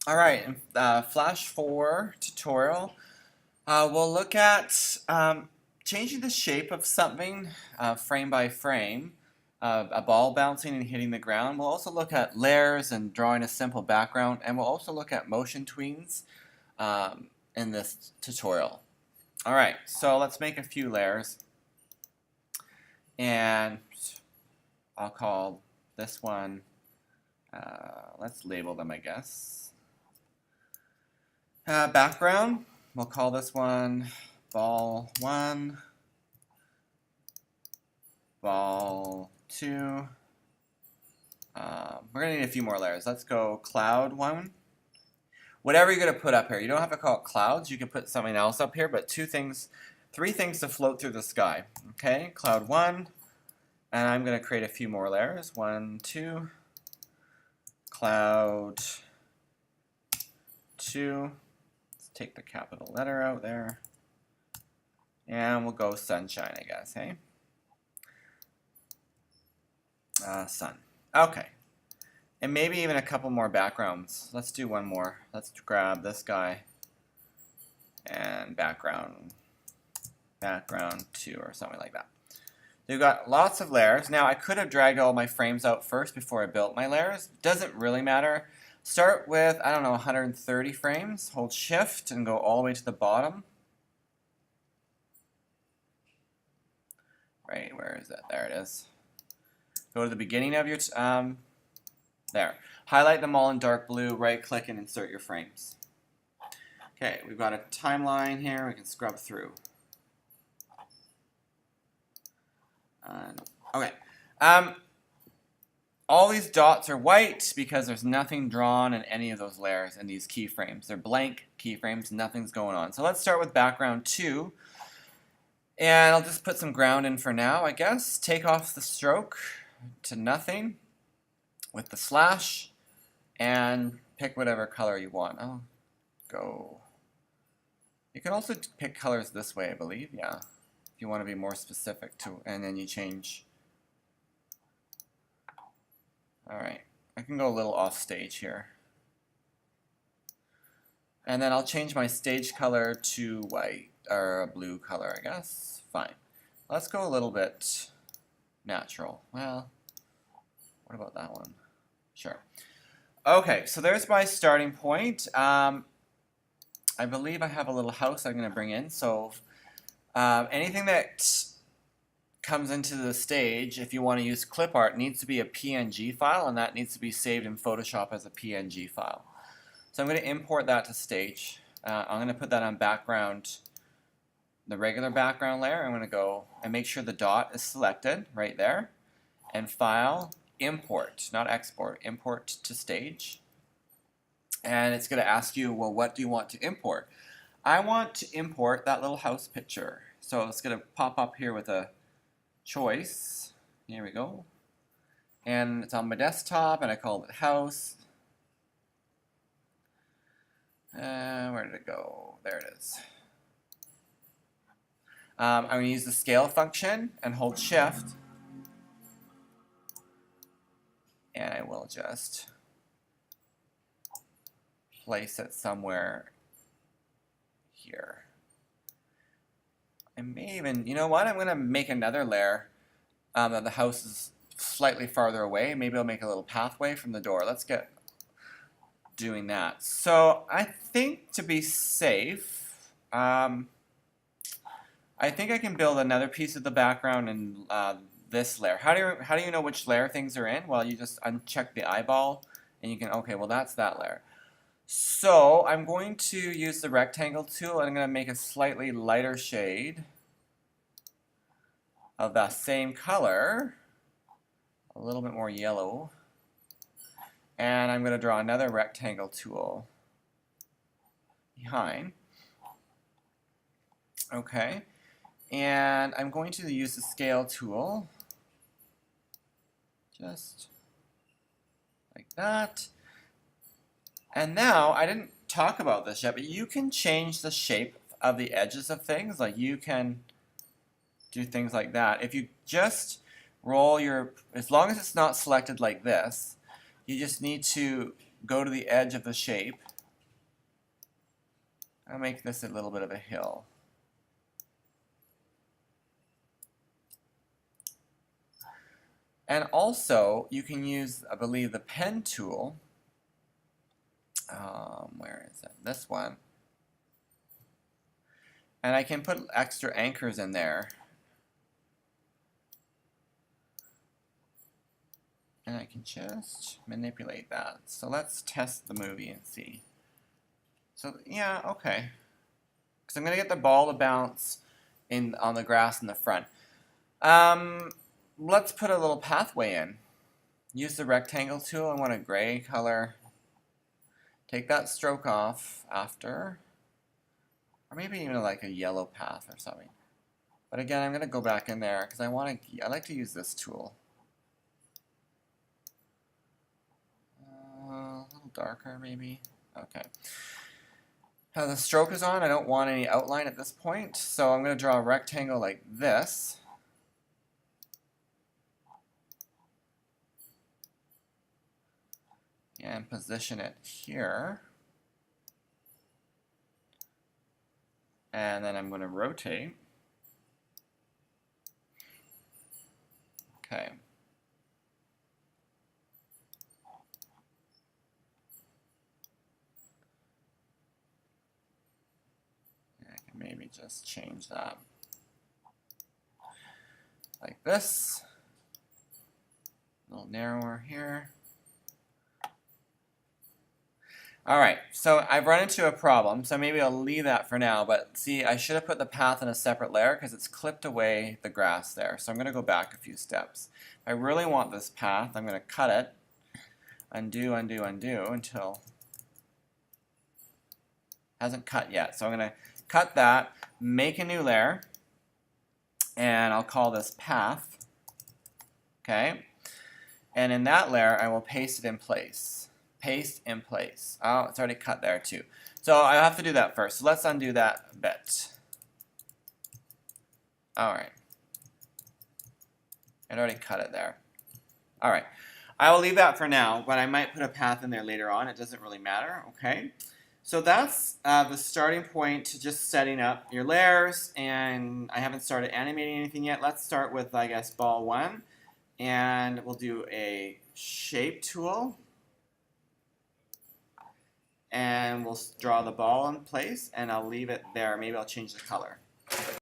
All right, in Flash 4 tutorial, we'll look at changing the shape of something frame by frame, a ball bouncing and hitting the ground. We'll also look at layers and drawing a simple background, and we'll also look at motion tweens in this tutorial. All right, so let's make a few layers, and I'll call this one, let's label them, I guess. Background, we'll call this one ball 1, ball 2. We're going to need a few more layers. Let's go cloud 1. Whatever you're going to put up here. You don't have to call it clouds. You can put something else up here, but 3 things to float through the sky. Okay, cloud 1. And I'm going to create a few more layers. 1, 2. Cloud 2. Take the capital letter out there, and we'll go sunshine, I guess, hey? Sun. Okay. And maybe even a couple more backgrounds. Let's do one more. Let's grab this guy and background 2 or something like that. We've got lots of layers. Now I could have dragged all my frames out first before I built my layers. Doesn't really matter. Start with, I don't know, 130 frames. Hold shift and go all the way to the bottom. Right, where is it? There it is. Go to the beginning of your, there. Highlight them all in dark blue, right click and insert your frames. Okay, we've got a timeline here we can scrub through. Okay. All these dots are white because there's nothing drawn in any of those layers in these keyframes. They're blank keyframes, nothing's going on. So let's start with background 2. And I'll just put some ground in for now, I guess. Take off the stroke to nothing with the slash and pick whatever color you want. I'll go. You can also pick colors this way, I believe, yeah. If you want to be more specific to, and then you change. Alright, I can go a little off stage here. And then I'll change my stage color to white, or a blue color, I guess. Fine. Let's go a little bit natural. Well, what about that one? Sure. Okay, so there's my starting point. I believe I have a little house I'm going to bring in. So anything that comes into the stage, if you want to use clip art, needs to be a PNG file, and that needs to be saved in Photoshop as a PNG file. So I'm going to import that to stage. I'm going to put that on background, the regular background layer. I'm going to go and make sure the dot is selected right there, and file, import, not export, import to stage. And it's going to ask you, well, what do you want to import? I want to import that little house picture. So it's going to pop up here with a choice. Here we go. And it's on my desktop, and I call it house. Where did it go? There it is. I'm going to use the scale function and hold shift. And I will just place it somewhere here. I may even, you know what, I'm going to make another layer that the house is slightly farther away. Maybe I'll make a little pathway from the door. Let's get doing that. So I think to be safe, I think I can build another piece of the background in this layer. How do you know which layer things are in? Well, you just uncheck the eyeball and you can, okay, well that's that layer. So I'm going to use the rectangle tool, and I'm going to make a slightly lighter shade of that same color, a little bit more yellow, and I'm going to draw another rectangle tool behind. Okay, and I'm going to use the scale tool, just like that. And now, I didn't talk about this yet, but you can change the shape of the edges of things. Like you can do things like that. If you just roll your, as long as it's not selected like this, you just need to go to the edge of the shape I'll make this a little bit of a hill. And also, you can use, I believe, the pen tool. Where is it? This one. And I can put extra anchors in there. And I can just manipulate that. So let's test the movie and see. So yeah, okay. Because I'm going to get the ball to bounce on the grass in the front. Let's put a little pathway in. Use the rectangle tool. I want a gray color. Take that stroke off after. Or maybe even like a yellow path or something. But again, I'm going to go back in there because I like to use this tool. A little darker maybe. Okay. Now the stroke is on. I don't want any outline at this point. So I'm going to draw a rectangle like this. And position it here. And then I'm going to rotate. Okay. I can maybe just change that like this. A little narrower here. Alright, so I've run into a problem, so maybe I'll leave that for now, but see, I should have put the path in a separate layer because it's clipped away the grass there. So I'm going to go back a few steps. If I really want this path, I'm going to cut it, undo, undo, undo, until it hasn't cut yet. So I'm going to cut that, make a new layer, and I'll call this path. Okay, and in that layer, I will paste it in place. Paste in place. Oh, it's already cut there too. So I have to do that first. So let's undo that bit. Alright. It already cut it there. Alright. I will leave that for now, but I might put a path in there later on. It doesn't really matter. Okay. So that's the starting point to just setting up your layers, and I haven't started animating anything yet. Let's start with, I guess, ball 1, and we'll do a shape tool. And we'll draw the ball in place, and I'll leave it there. Maybe I'll change the color.